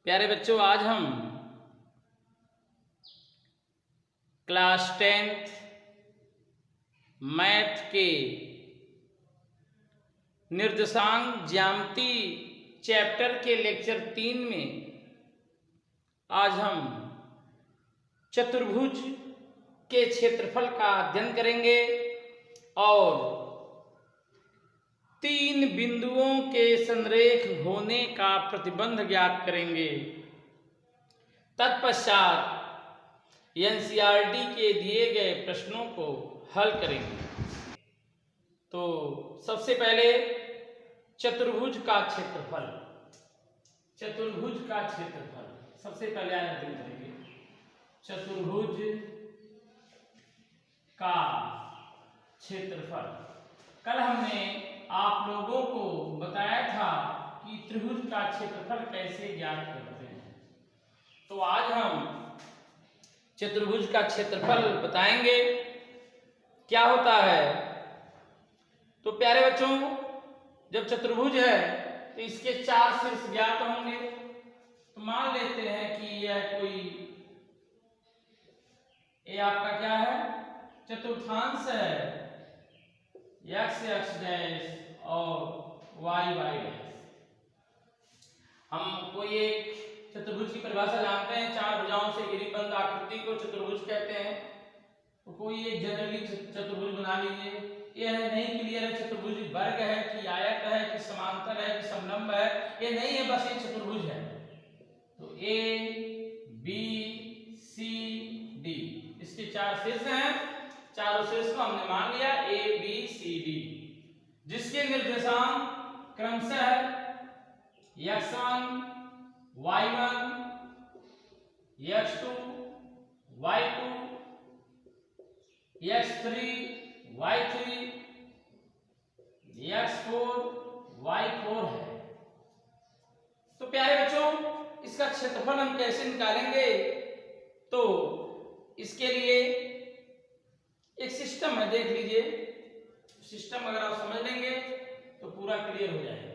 प्यारे बच्चों, आज हम क्लास 10th मैथ के निर्देशांक ज्यामिति चैप्टर के लेक्चर 3 में आज हम चतुर्भुज के क्षेत्रफल का अध्ययन करेंगे और 3 बिंदुओं के संरेख होने का प्रतिबंध ज्ञात करेंगे। तत्पश्चात एनसीईआरटी के दिए गए प्रश्नों को हल करेंगे। तो सबसे पहले चतुर्भुज का क्षेत्रफल सबसे पहले अध्ययन करेंगे। चतुर्भुज का क्षेत्रफल। कल हमने आप लोगों को बताया था कि त्रिभुज का क्षेत्रफल कैसे ज्ञात करते हैं। तो आज हम चतुर्भुज का क्षेत्रफल बताएंगे क्या होता है। तो प्यारे बच्चों, जब चतुर्भुज है तो इसके 4 शीर्ष ज्ञात होंगे। तो मान लेते हैं कि ये आपका क्या है, चतुर्थांश है, x x डैश और y y डैश। हम कोई एक चतुर्भुज की परिभाषा जानते हैं, 4 भुजाओं से घिरी बंद आकृति को चतुर्भुज कहते हैं। तो कोई एक जनरली चतुर्भुज बना लीजिए। यह नहीं क्लियर है चतुर्भुज वर्ग है कि आयत है कि समांतर है कि समलंब है, ये नहीं है, बस ये चतुर्भुज है। तो A B C D इसके 4 शीर्ष हैं। चारों शीर्ष को हमने मान लिया A B C D, जिसके निर्देशांक क्रमशः x1 y1 x2 y2 x3 y3 x4 y4 है। तो प्यारे बच्चों, इसका क्षेत्रफल हम कैसे निकालेंगे? तो इसके लिए एक सिस्टम है, देख लीजिए। सिस्टम अगर आप समझ लेंगे तो पूरा क्लियर हो जाएगा।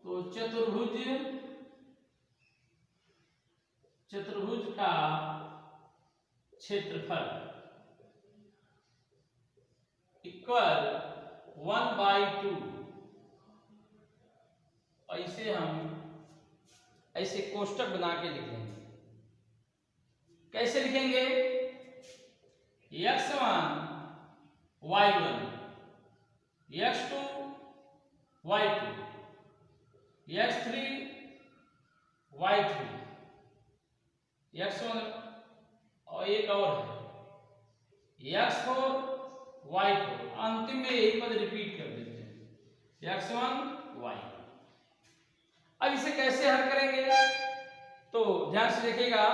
तो चतुर्भुज का क्षेत्रफल इक्वल 1/2। ऐसे हम ऐसे कोष्टक बना के लिखेंगे। कैसे लिखेंगे? x1 y1 x2 y2 x3 y3 x1 और एक और है x4 y4। अंतिम में यही पद रिपीट कर देते हैं x1 y। अब इसे कैसे हल करेंगे? तो ध्यान से देखिएगा।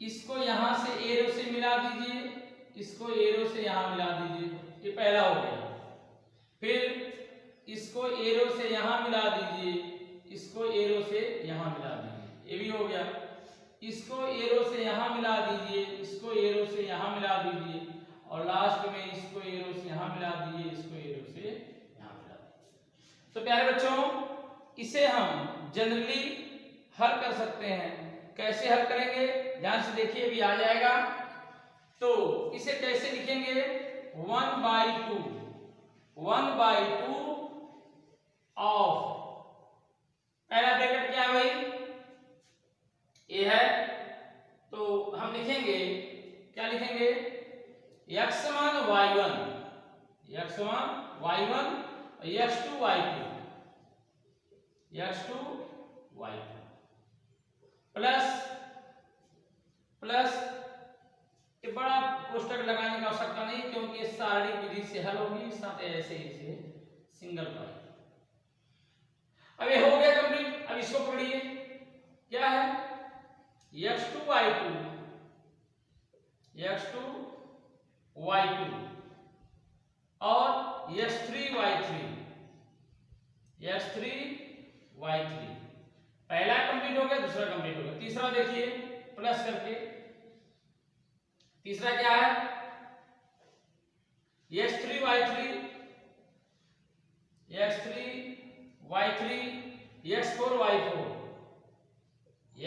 इसको यहां से एरो से मिला दीजिए, इसको एरो से यहां मिला दीजिए, ये पहला हो गया। फिर इसको एरो से यहां मिला दीजिए, इसको एरो से यहां मिला दीजिए, ये भी हो गया। इसको एरो से यहां मिला दीजिए, इसको एरो से यहां मिला दीजिए, और लास्ट में इसको एरो से यहां मिला दीजिए, इसको एरो से यहां मिला दीजिए। तो प्यारे बच्चों, इसे हम जनरली हल कर सकते हैं। कैसे हल करेंगे? ध्यान से देखिए, अभी आ जाएगा। तो इसे कैसे लिखेंगे? 1/2 ऑफ, पहला ब्रैकेट क्या है भाई? ये है। तो हम लिखेंगे, क्या लिखेंगे? x1 y1 x2 y2 plus ये बड़ा कोष्टक लगाने की आवश्यकता नहीं, क्योंकि ये सारणी विधि से हल होगी। साथ ऐसे ही से सिंगल पाई। अब ये हो गया कंप्लीट। अब इसको पढ़िए, क्या है? x2 y2 और x3 y3 पहला कंप्लीट हो गया, दूसरा कंप्लीट हो गया। तीसरा देखिए, प्लस करके तीसरा क्या है? x3 y3 y3 x4 y4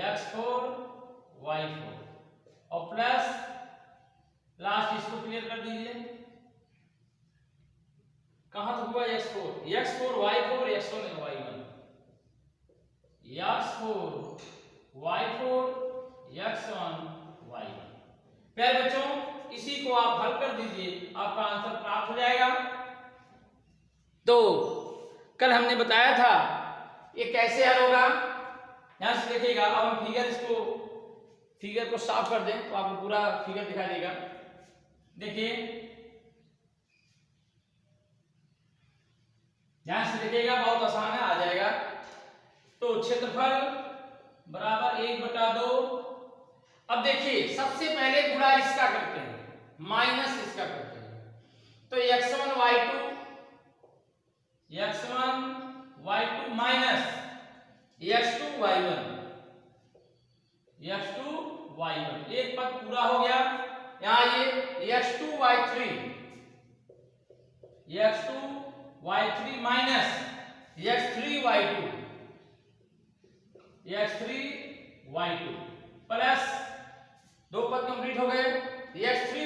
x4 y4 और प्लस लास्ट इसको क्लियर कर दीजिए। कहां तक हुआ x4 y4 x1 y1 x4 y4 x1 y1। प्यारे बच्चों इसी को आप हल कर दीजिए, आपका आंसर प्राप्त हो जाएगा। तो कल हमने बताया था ये कैसे हल होगा, यहां से देखिएगा। अब हम फिगर को साफ कर दें तो आपको पूरा फिगर दिखाई देगा। देखिए ध्यान से देखिएगा, बहुत आसान है, आ जाएगा। तो क्षेत्रफल बराबर 1/2। अब देखिए सबसे पहले गुणा इसका करते हैं, माइनस इसका करते हैं। तो x1 y2 minus x2 y1 एक पद पूरा हो गया। यहां ये x2 y3 minus x3 y2 plus दो पद कंप्लीट हो गए। x3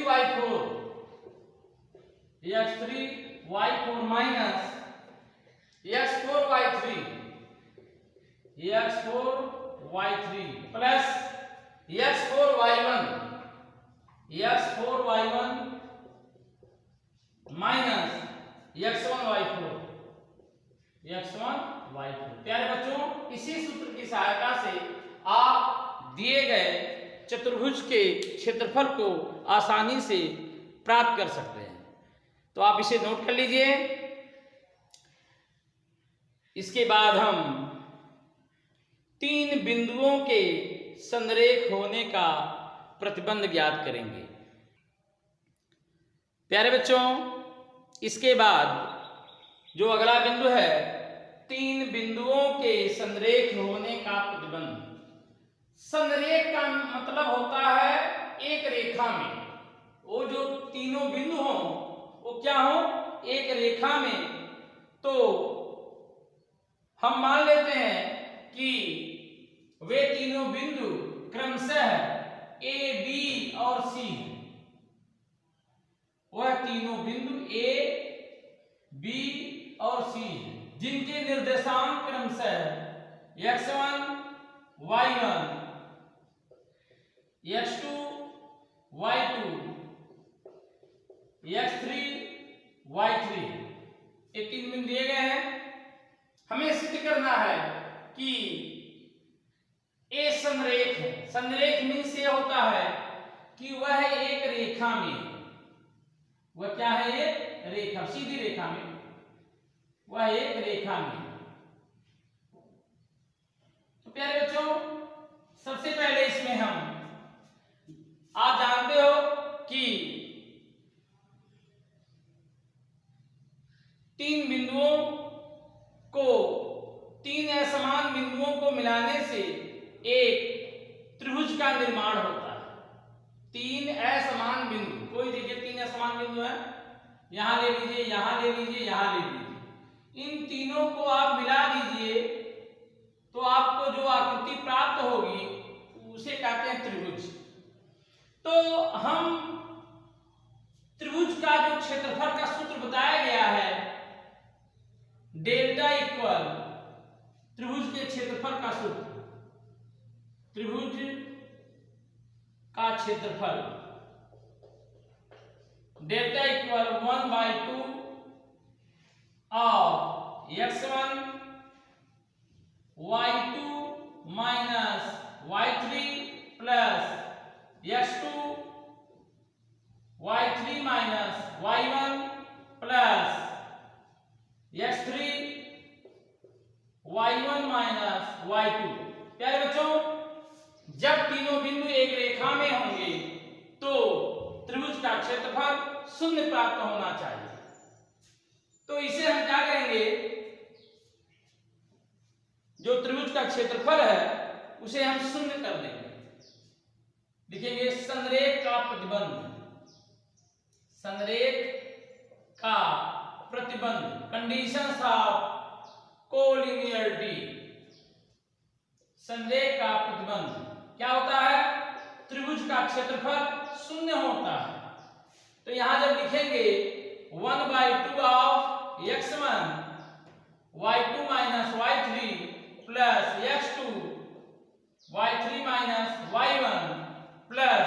y4 minus x4 y3 plus x4 y1 minus x1 y4। प्यारे बच्चों इसी सूत्र की सहायता से आप दिए गए चतुर्भुज के क्षेत्रफल को आसानी से प्राप्त कर सकते हैं। तो आप इसे नोट कर लीजिए। इसके बाद हम 3 बिंदुओं के संरेख होने का प्रतिबंध ज्ञात करेंगे। प्यारे बच्चों इसके बाद जो अगला बिंदु है 3 बिंदुओं के संरेख होने का प्रतिबंध। संरेख का मतलब होता है एक रेखा में, वो जो तीनों बिंदु हो वो क्या हो, एक रेखा में। तो हम मान लेते हैं कि वे तीनों बिंदु क्रमशः A, B और C, वह तीनों बिंदु A, B और C जिनके निर्देशांक क्रमशः x1 y1 x2 y2 x3 y3 ये 3 बिंदु दिए गए हैं। हमें सिद्ध करना है कि ए संरेख है। संरेख मीन्स ये होता है कि वह एक रेखा में, वह क्या है, एक रेखा, सीधी रेखा में, वह एक रेखा में। तो प्यारे बच्चों सबसे पहले इसमें हम, आप जानते हो कि 3 बिंदुओं को, 3 असमान बिंदुओं को मिलाने से एक त्रिभुज का निर्माण होता है। 3 असमान बिंदु, कोई देखिए 3 असमान बिंदु है, यहां ले लीजिए, यहां ले लीजिए, यहां ले लीजिए। इन तीनों को आप मिला दीजिए तो आपको जो आकृति प्राप्त होगी उसे कहते हैं त्रिभुज। तो हम त्रिभुज का जो क्षेत्रफल का सूत्र बताया गया है, डेल्टा इक्वल त्रिभुज के क्षेत्रफल का सूत्र, त्रिभुज का क्षेत्रफल डेल्टा इक्वल 1/2 और x1 y2 minus y3 plus x2 y3 minus y1 plus x3 y1 minus y2। प्यारे बच्चों जब तीनों बिंदु एक रेखा में होंगे तो त्रिभुज का क्षेत्रफल 0 प्राप्त होना चाहिए। तो इसे हम क्या करेंगे, जो त्रिभुज का क्षेत्रफल है उसे हम 0 कर देंगे। लिखेंगे संरेख का प्रतिबंध, संरेख का प्रतिबंध, कंडीशंस ऑफ कोलिनियरिटी, संरेख का प्रतिबंध क्या होता है? त्रिभुज का क्षेत्रफल शून्य होता है। तो यहां जब लिखेंगे 1/2 of x1 y2 minus y3 plus x2 y3 minus y1 plus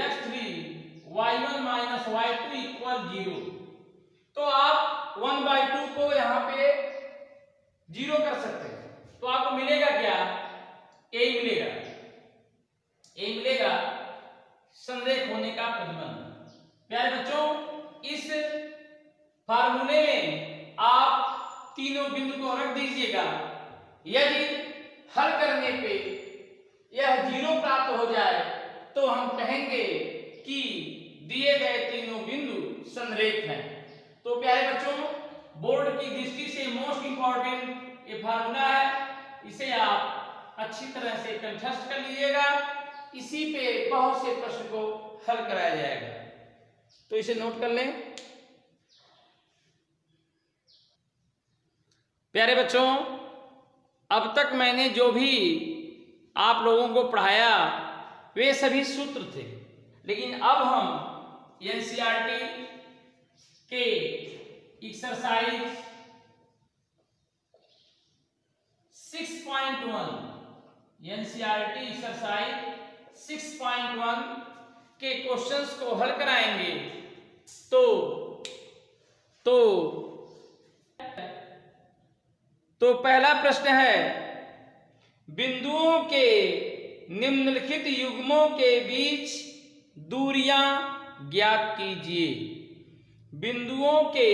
x3 y1 minus y2 equal 0। तो आप 1/2 को यहाँ पे 0 कर सकते हैं। तो आपको मिलेगा क्या? a मिलेगा, a मिलेगा संरेख होने का प्रतिबंध। प्यारे बच्चों, इस फार्मूले में आप तीनों बिंदु को रख दीजिएगा। यदि हल करने पे यह 0 प्राप्त हो जाए तो हम कहेंगे कि दिए गए तीनों बिंदु संरेख हैं। तो प्यारे बच्चों, बोर्ड की दृष्टि से मोस्ट इंपॉर्टेंट ये फार्मूला है, इसे आप अच्छी तरह से कंठस्थ कर लीजिएगा। इसी पे बहुत से प्रश्न को हल कराया जाएगा, तो इसे नोट कर लें। प्यारे बच्चों, अब तक मैंने जो भी आप लोगों को पढ़ाया वे सभी सूत्र थे, लेकिन अब हम एनसीईआरटी के एक्सरसाइज 6.1 एनसीईआरटी एक्सरसाइज 6.1 के क्वेश्चंस को हल कराएंगे। तो पहला प्रश्न है, बिंदुओं के निम्नलिखित युग्मों के बीच दूरियां ज्ञात कीजिए। बिंदुओं के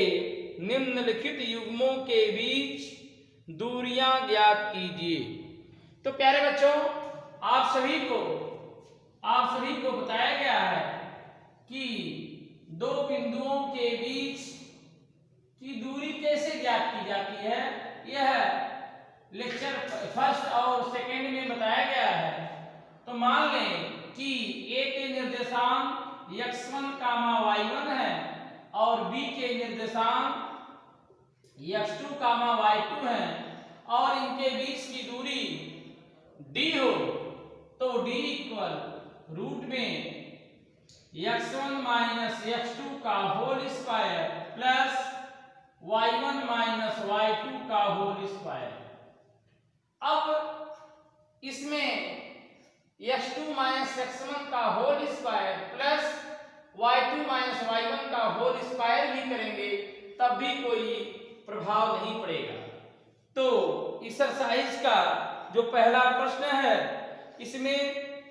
निम्नलिखित युग्मों के बीच दूरियां ज्ञात कीजिए। तो प्यारे बच्चों, आप सभी को बताया गया है कि दो बिंदुओं के बीच की दूरी कैसे ज्ञात की जाती है। यह लेक्चर फर्स्ट और सेकेंड में बताया गया है। तो मान लें कि ए के निर्देशांक x1, y1 है और b के निर्देशांक x2, y2 है और इनके बीच की दूरी d हो, तो d इक्वल रूट में x1 माइनस x2 का whole square plus y1 minus y2 का होल स्क्वायर। अब इसमें x2 माइनस x1 का whole square plus y2 minus y1 का होल स्क्वायर भी करेंगे तब भी कोई प्रभाव नहीं पड़ेगा। तो एक्सरसाइज का जो पहला प्रश्न है, इसमें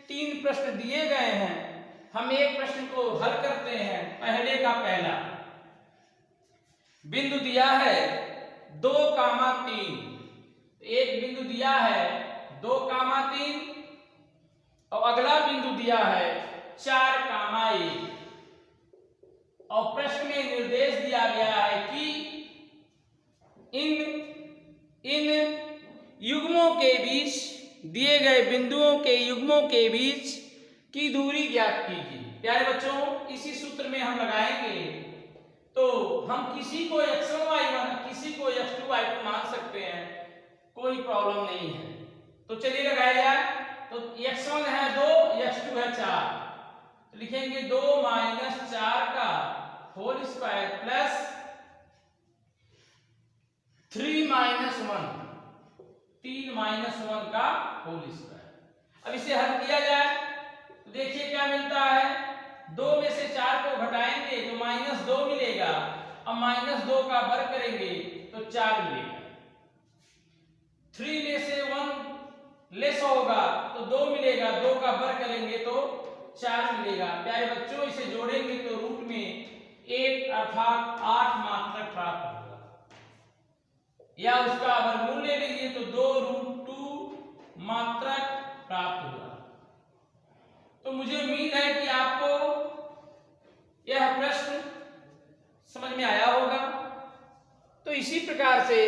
3 प्रश्न दिए गए हैं। हम एक प्रश्न को हल करते हैं। पहले का पहला बिंदु दिया है 2,3। एक बिंदु दिया है 2,3 और अगला बिंदु दिया है 4,1 और प्रश्न में निर्देश दिया गया है कि इन युग्मों के बीच, दिए गए बिंदुओं के युग्मों के बीच की दूरी ज्ञात कीजिए। प्यारे बच्चों, इसी सूत्र में हम लगाएंगे। तो हम किसी को x1 y1 किसी को x2 y2 मान सकते हैं, कोई प्रॉब्लम नहीं है। तो चलिए लगाया जाए। तो x1 है 2, x2 है 4, तो लिखेंगे 2 माइनस 4 का whole square plus 3 minus 1, 3 minus 1 का होल स्क्वायर। अब इसे हल किया जाए तो देखिए क्या मिलता है। 2 में से 4 को घटाएंगे तो -2 मिलेगा। अब -2 का वर्ग करेंगे तो 4 मिलेगा। 3 में से 1 लेस होगा तो 2 मिलेगा। 2 का वर्ग करेंगे तो 4 मिलेगा। प्यारे बच्चों, इसे जोड़ेंगे तो रूट में 8 अर्थात 8 मात्रक प्राप्त होगा, या उसका वर्गमूल ले लीजिए तो 2√2 मात्रक प्राप्त होगा। तो मुझे उम्मीद है कि आपको यह प्रश्न समझ में आया होगा। तो इसी प्रकार से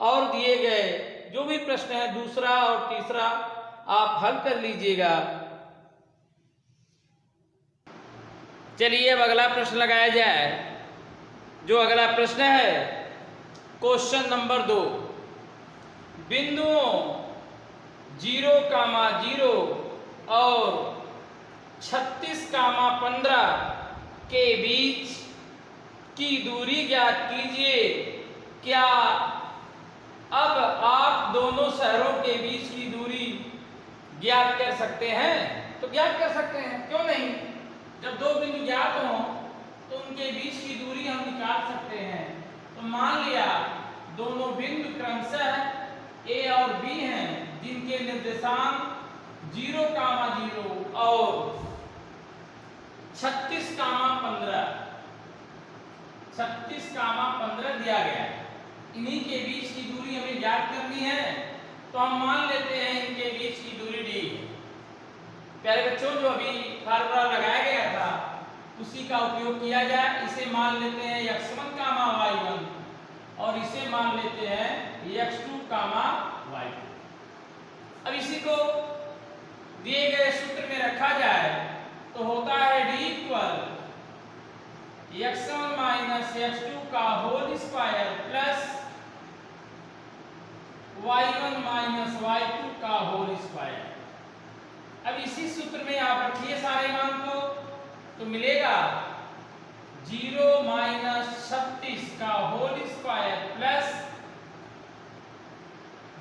और दिए गए जो भी प्रश्न है, दूसरा और तीसरा, आप हल कर लीजिएगा। चलिए अब अगला प्रश्न लगाया जाए। जो अगला प्रश्न है, क्वेश्चन नंबर 2, बिंदुओं 0,0 और 36,15 के बीच की दूरी ज्ञात कीजिए। क्या अब आप दोनों शहरों के बीच की दूरी ज्ञात कर सकते हैं? तो ज्ञात कर सकते हैं, क्यों नहीं। जब दो बिंदु ज्ञात हों तो उनके बीच की दूरी हम निकाल सकते हैं। तो मान लिया दोनों बिंदु क्रमशः A और B हैं, जिनके निर्देशांक 0,0 और 36,15 दिया गया है। इन्हीं के बीच की दूरी हमें ज्ञात करनी है, तो हम मान लेते हैं इनके बीच की दूरी D। प्यारे बच्चों, जो अभी फार्मूला लगाया गया था उसी का उपयोग किया जाए। इसे मान लेते हैं x1, y1 और इसे मान लेते हैं x2, y2। अब इसी को दिए गए सूत्र में रखा जाए तो होता है D equal x1 minus x2 का whole square plus y1 minus y2 का होल स्क्वायर। अब इसी सूत्र में आप रखिए सारे मान को, तो मिलेगा 0 माइनस 36 का होल स्क्वायर प्लस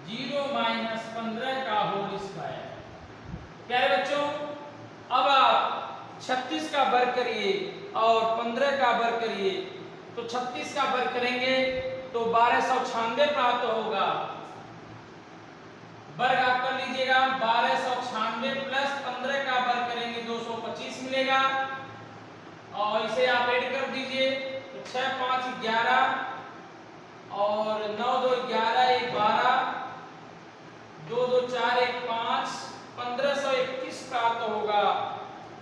0 माइनस 15 का होल स्क्वायर। प्यारे बच्चों, अब आप 36 का वर्ग करिए और 15 का वर्ग करिए, तो 36 का वर्ग करेंगे तो 1296 प्राप्त होगा। वर्ग आप कर लीजिएगा, 1296 प्लस 15 का वर्ग करेंगे 225 मिलेगा और इसे आप ऐड कर दीजिए तो 6 5 11 और 9 2 11 1 12 2 2 4 1 5 1521 प्राप्त होगा,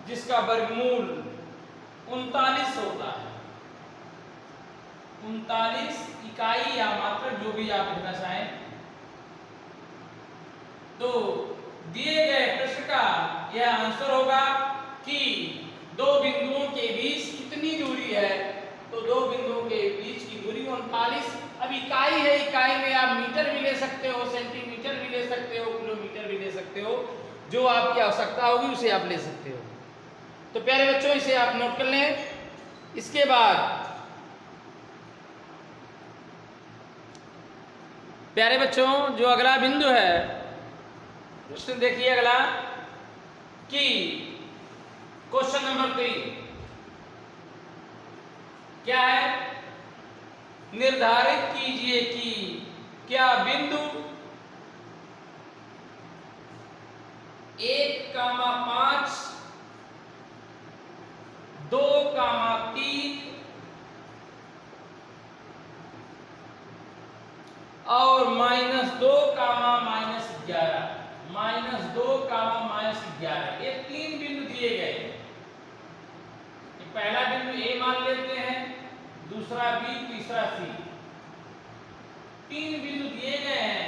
जिसका वर्गमूल 39 होता है। 39 इकाई या मात्रक, जो भी आप लिखना चाहें। तो दिए गए प्रश्न का यह आंसर होगा कि दो बिंदुओं के बीच कितनी दूरी है, तो दो बिंदुओं के बीच की दूरी 39। अब इकाई है, इकाई में आप मीटर भी ले सकते हो, सेंटीमीटर भी ले सकते हो, किलोमीटर भी ले सकते हो, जो आपकी आवश्यकता होगी उसे आप ले सकते हो। तो प्यारे बच्चों, इसे आप नोट कर लें। इसके बाद प्यारे बच्चों, जो अगला बिंदु है, प्रश्न देखिए अगला कि क्वेश्चन नंबर 3 क्या है? निर्धारित कीजिए कि क्या बिंदु 1,5 2,3 और -2, -11 ये तीन बिंदु दिए गए। पहला बिंदु A मान लेते हैं, दूसरा B, तीसरा C। तीन बिंदु दिए गए हैं।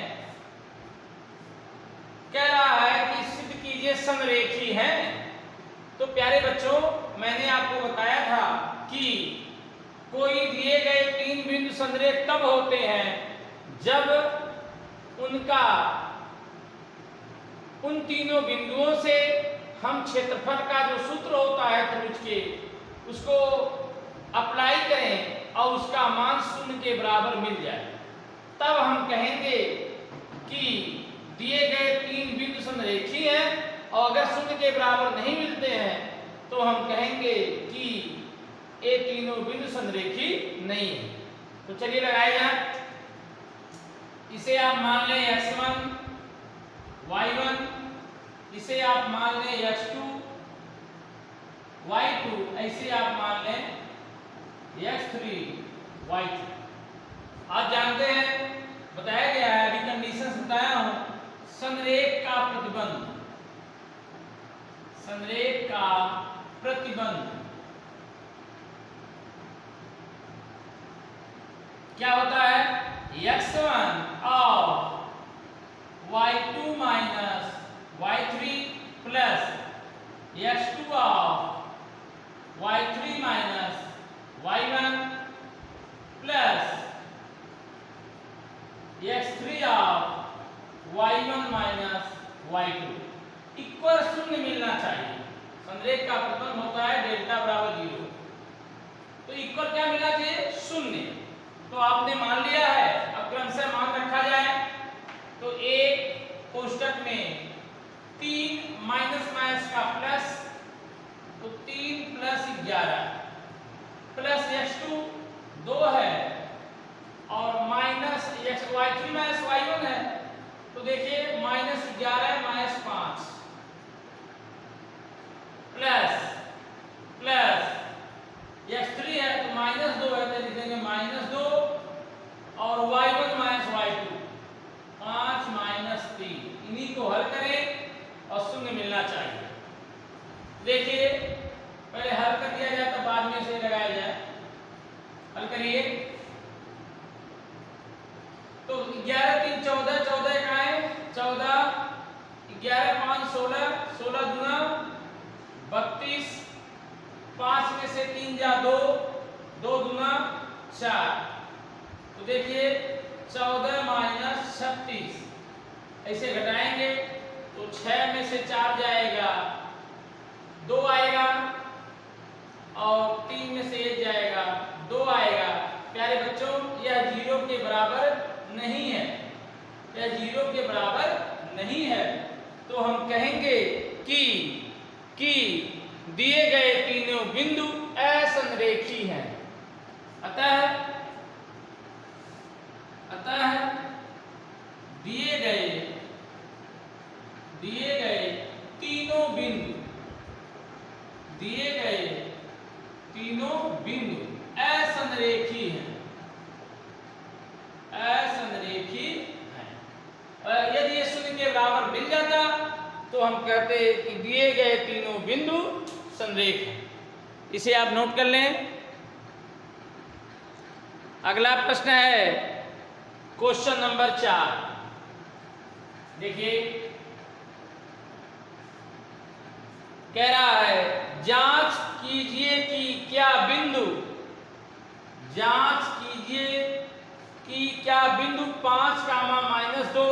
कह रहा है कि सिद्ध कीजिए समरेखी हैं। तो प्यारे बच्चों, मैंने आपको बताया था कि कोई दिए गए तीन बिंदु समरेख तब होते हैं जब उन तीनों बिंदुओं से हम क्षेत्रफल का जो सूत्र होता है त्रिभुज के, उसको अप्लाई करें और उसका मान 0 के बराबर मिल जाए, तब हम कहेंगे कि दिए गए तीन बिंदु समरेखी हैं। और अगर 0 के बराबर नहीं मिलते हैं तो हम कहेंगे कि ये तीनों बिंदु समरेखी नहीं है। तो चलिए लगाए जाए। इसे आप मान लें x1 y1, इसे आप मान लें x2 y2, ऐसे आप मान लें x3 y3। आप जानते हैं, बताया गया है, अभी कंडीशन बताया हूं, संरेख का प्रतिबंध, संरेख का प्रतिबंध क्या होता है? x1 और y2 minus y3 plus x2 और y3 minus y1 plus x3 और y1 माइनस y2 इक्वल शून्य मिलना चाहिए। संरेख का प्रतिबंध होता है डेल्टा बराबर 0, तो इक्वल क्या मिलना चाहिए? शून्य। तो आपने मान लिया है, अब क्रमशः मान रखा जाए तो एक कोष्टक में 3 माइनस माइनस का प्लस, तो 3 प्लस 11 प्लस x2 2 है और माइनस y3 माइनस y1 है, तो देखिए minus 11 minus 5 plus plus x3 है तो माइनस 2 है, तो लिखेंगे माइनस 2 और y1 माइनस y2 5 माइनस 3, इन्हीं को हल करें और शून्य मिलना चाहिए। देखिए पहले हल कर दिया जाए तो बाद में इसे लगाया जाए। हल करिए तो 11 3 14 14 का है 14, 11 5 16, 16 दूना 32, 5 में से 3 जा 2, 2 दूना 4, तो देखिए 14 माइनस 36, ऐसे घटाएंगे तो 6 में से 4 जाएगा 2 आएगा और 3 में से 1 जाएगा 2 आएगा। प्यारे बच्चों यह 0 के बराबर नहीं है, यह 0 के बराबर नहीं है, तो हम कहेंगे कि दिए गए तीनों बिंदु असंरेखी हैं। अतः दिए गए तीनों बिंदु असंरेखी हैं, यदि ये शून्य के बराबर मिल जाता तो हम कहते कि दिए गए तीनों बिंदु संरेख हैं। इसे आप नोट कर लें। अगला प्रश्न है क्वेश्चन नंबर 4। देखिए कह रहा है जांच कीजिए कि क्या बिंदु 5 कामा माइनस 2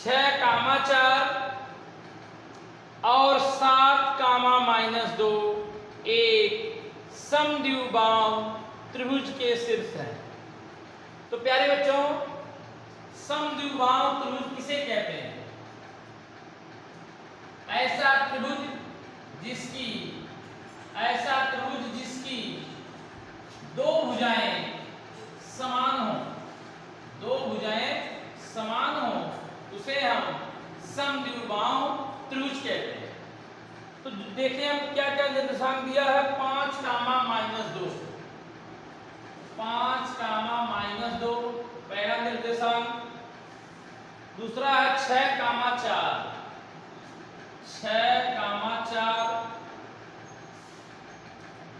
6 कामा 4 और 7 कामा माइनस 2 एक समद्विबाहु त्रिभुज के शीर्ष है। तो प्यारे बच्चों समद्विबाहु त्रिभुज किसे कहते हैं? ऐसा त्रिभुज जिसकी दो भुजाएं समान हो, उसे हम समद्विबाहु त्रिभुज कहते हैं। तो देखिए हम क्या क्या निर्देशांक दिया है, 5 कामा माइनस 2, 5 कामा माइनस 2 पहला निर्देशांक। दूसरा है 6 कामा 4, 6 कामा 4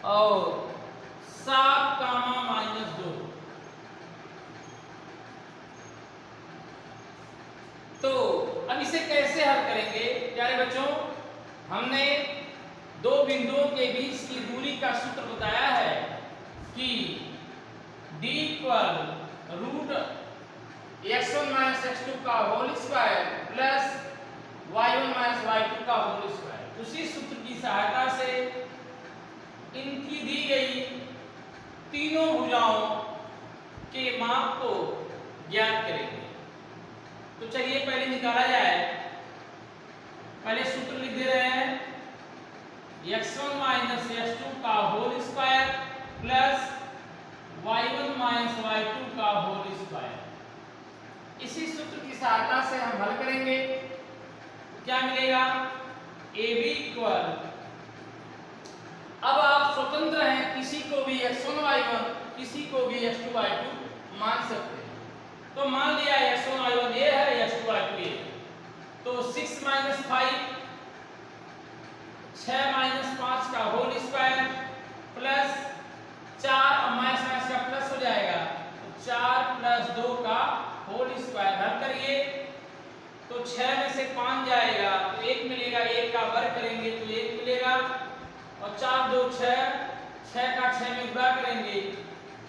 और 7 कामा माइनस 2। तो अब इसे कैसे हल करेंगे प्यारे बच्चों? हमने दो बिंदुओं के बीच की दूरी का सूत्र बताया है कि d equal root x1 minus x2 का whole square plus y1 minus y2 का होल स्क्वायर। उसी सूत्र की सहायता से इनकी दी गई तीनों भुजाओं के माप को ज्ञात करेंगे। तो चलिए पहले निकाला जाए। पहले सूत्र लिख दे रहे हैं x1 माइनस x2 का whole square plus y1 minus y2 का होल स्क्वायर। इसी सूत्र की सहायता से हम हल करेंगे। क्या मिलेगा? AB इक्वल, अब आप स्वतंत्र हैं, किसी को भी x1 y1 किसी को भी x2 y2 मान सकते हैं। तो मान लिया x1 y1 ये है, x2 y2 ये है। तो 6 माइनस 5, 6 माइनस 5 का होल स्क्वायर प्लस 4 और माइनस माइनस का प्लस हो जाएगा, तो 4 प्लस 2 का होल स्क्वायर। हल करिए तो 6 में से 5 जाएगा तो 1 मिलेगा, 1 का वर्ग करेंगे तो 1 मिलेगा और 4 2 6, 6 का 6 में गुणा करेंगे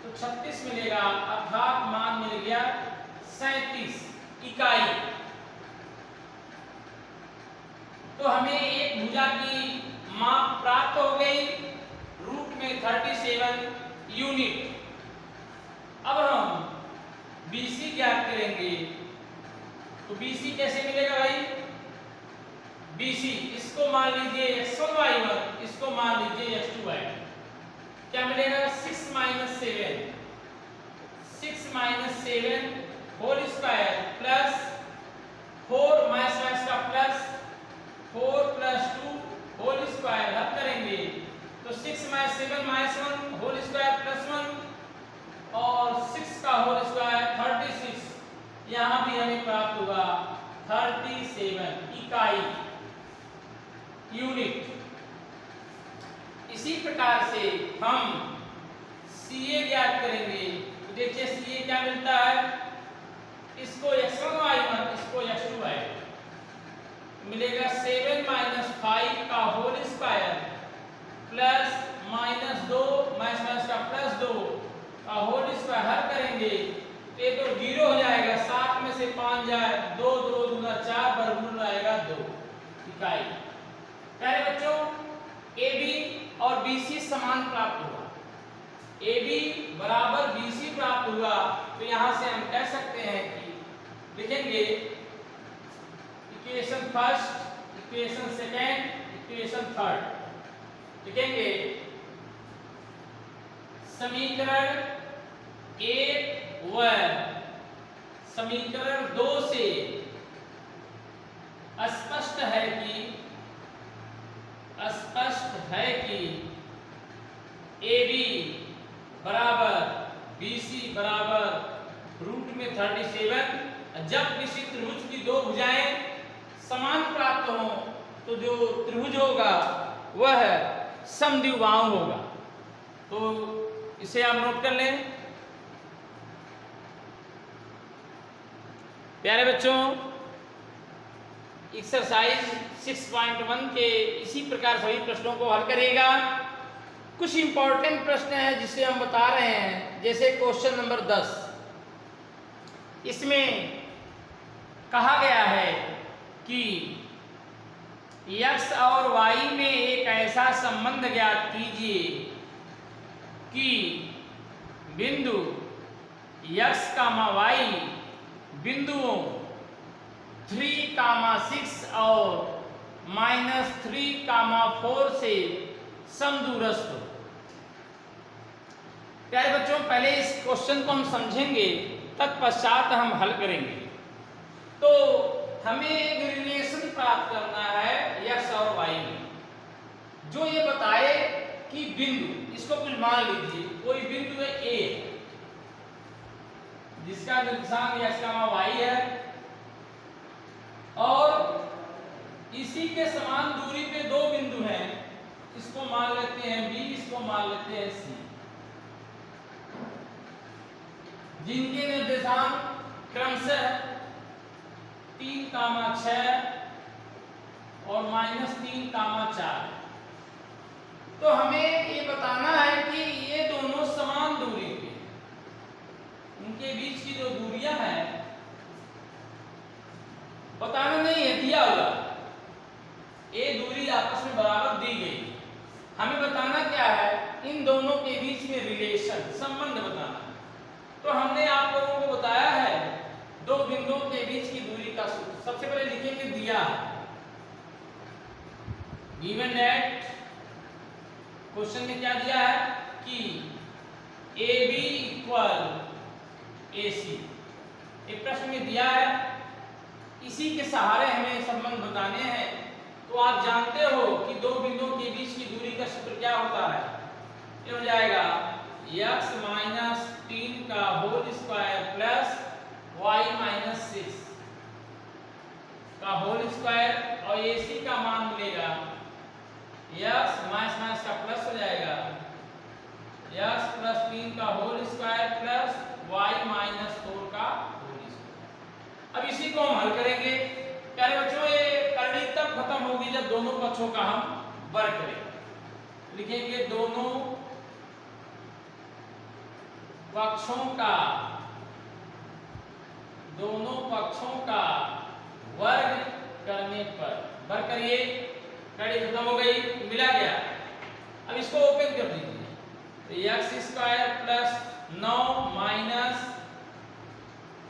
तो 36 मिलेगा, अर्थात मान मिल गया 37 इकाई। तो हमें एक भुजा की माप प्राप्त हो गई रूट में 37 यूनिट। अब हम BC ज्ञात करेंगे। तो BC कैसे मिलेगा भाई? BC इसको मान लीजिए x1 y1, इसको मान लीजिए x2 y2। क्या मिलेगा? 6 - 7 होल स्क्वायर प्लस 4 माइनस का प्लस 4 + 2 होल स्क्वायर। हल करेंगे तो 6 - 7 -1 होल स्क्वायर प्लस 1 और 6 का होल स्क्वायर 36। यहां भी हमें प्राप्त होगा 37 इकाई यूनिट। इसी प्रकार से हम CA ज्ञात करेंगे। तो देखिए CA क्या मिलता है? इसको x1 y1, इसको x2 y2 मिलेगा 7 - 5 का होल स्क्वायर प्लस -2 माइनस का प्लस 2 का होल स्क्वायर। हल करेंगे तो ये तो 0 हो जाएगा, 7 में से 5 जाए 2 2 दूना 4 वर्गमूल आएगा 2 इकाई। प्यारे बच्चों AB और BC समान प्राप्त हुआ, AB बराबर BC प्राप्त हुआ। तो यहां से हम कह सकते हैं कि लिखेंगे equation first, equation second, equation third. लिखेंगे समीकरण 1 व समीकरण 2 से स्पष्ट है कि AB बराबर BC बराबर रूट में 37। जब किसी त्रिभुज की दो भुजाएं समान प्राप्त हों तो जो त्रिभुज होगा वह समद्विबाहु होगा। तो इसे आप नोट कर लें। प्यारे बच्चों एक्सरसाइज 6.1 के इसी प्रकार सभी प्रश्नों को हल करिएगा। कुछ इंपॉर्टेंट प्रश्न है जिसे हम बता रहे हैं, जैसे क्वेश्चन नंबर 10। इसमें कहा गया है कि x और y में एक ऐसा संबंध ज्ञात कीजिए कि बिंदु x, y बिंदुओं 3, 6 और -3, 4 से समदूरस्थ हो। प्यारे बच्चों पहले इस क्वेश्चन को हम समझेंगे, तत्पश्चात हम हल करेंगे। तो हमें एक रिलेशन प्राप्त करना है x और y में, जो ये बताए कि बिंदु, इसको कुछ मान लीजिए कोई बिंदु है A जिसका निर्देशांक x, y है और इसी के समान दूरी पे दो बिंदु हैं, इसको मान लेते हैं B, इसको मान लेते हैं C, जिनके निर्देशांक क्रमशः 3, 6 और -3, 4। तो हमें ये बताना है कि ये दोनों समान दूरी पे, उनके बीच की जो दूरियां हैं बताना नहीं है, दिया हुआ ये दूरी आपस में बराबर दी गई। हमें बताना क्या है, इन दोनों के बीच में रिलेशन, संबंध बताना। तो हमने आप लोगों को बताया है दो बिंदुओं के बीच की दूरी का सूत्र। सबसे पहले लिखेंगे दिया है, गिवन दैट क्वेश्चन में क्या दिया है कि AB = AC, ये प्रश्न में दिया है। इसी के सहारे हमें संबंध बताने हैं। तो आप जानते हो कि दो बिंदुओं के बीच की दूरी का सूत्र क्या होता है, ये हो जाएगा x - 3 का होल स्क्वायर प्लस y - 6 का होल स्क्वायर और AC का मान मिलेगा x माइनस का प्लस हो जाएगा x + 3 का होल स्क्वायर प्लस y - 4 का होल स्क्वायर। अब इसी को हम हल करेंगे। प्यारे बच्चों ये करनी तब खत्म होगी जब दोनों पक्षों का हम वर्ग करेंगे। लिखेंगे दोनों पक्षों का वर्ग करने पर भर करिए, कड़ी खत्म हो गई, मिला गया। अब इसको ओपन कर दीजिए, तो x square plus 9 minus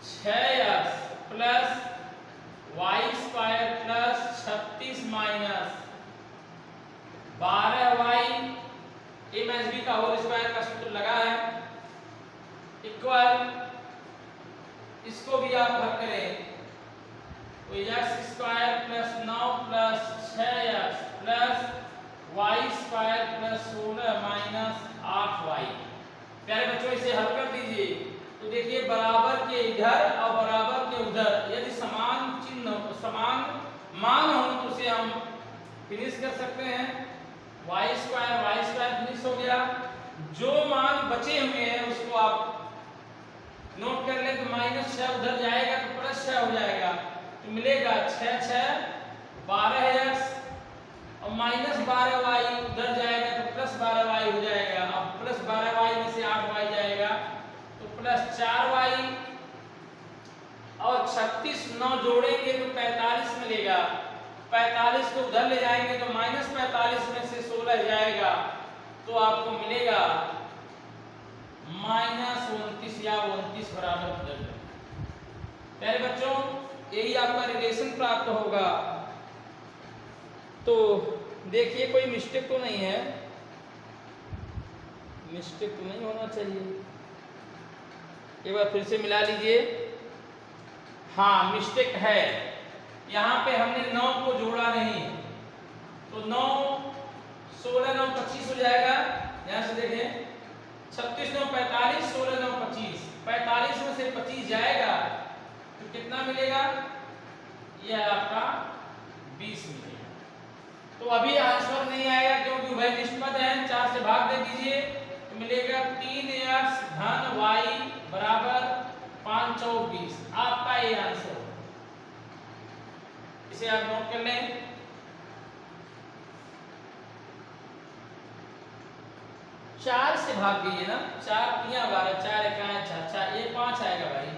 6x plus y square plus 36 minus 12y a minus b का होल स्क्वायर का सूत्र लगा है, इक्वल, इसको भी आप भर करें, तो x square plus 9 plus 6x plus y square plus 16 minus 8y। प्यारे बच्चों इसे हल कर दीजिए, तो देखिए बराबर के इधर और बराबर के उधर यदि समान चिन्ह समान मान हो तो उसे हम फिनिश कर सकते हैं। y स्क्वायर फिनिश हो गया। जो मान बचे हुए हैं उसको आप नोट कर लें, तो माइनस 6 उधर जाएगा तो प्लस 6 हो जाएगा, तो मिलेगा 6 6 12x और माइनस 12y उधर जाएगा तो प्लस 12y हो जाएगा। अब प्लस 12y में से 8y जाएगा तो प्लस 4y और 36 9 जोड़ेंगे तो 45 मिलेगा। 45 को उधर ले जाएंगे तो माइनस 45 में से 16 जाएगा तो आपको मिलेगा माइनस 29 या 29 बराबर। प्यारे बच्चों यही आपका रिलेशन प्राप्त होगा। तो देखिए कोई मिस्टेक तो नहीं है, मिस्टेक तो नहीं होना चाहिए, एक बार फिर से मिला लीजिए। हाँ मिस्टेक है, यहाँ पे हमने 9 को जोड़ा नहीं, तो 9 16 9 25 हो जाएगा। यहाँ से देखें 36 9 45 16 9 25, 45 में से 25 जाएगा तो कितना मिलेगा, यह आपका 20 मिलेगा। तो अभी आंसर नहीं आएगा क्योंकि उभय निष्पद है, 4 से भाग दे दीजिए तो मिलेगा 3x धन y बराबर 5 चौक 20। आपका ये आंसर, इसे आप नोट कर लें। चार से भाग गई ना, 4 3 12 4 1 4 ये 5 आएगा भाई,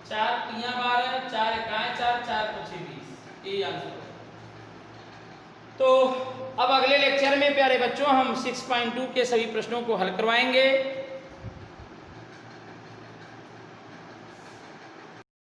4 3 12 4 1 4 4 5 20, ये आंसर। तो अब अगले लेक्चर में प्यारे बच्चों हम 6.2 के सभी प्रश्नों को हल करवाएंगे।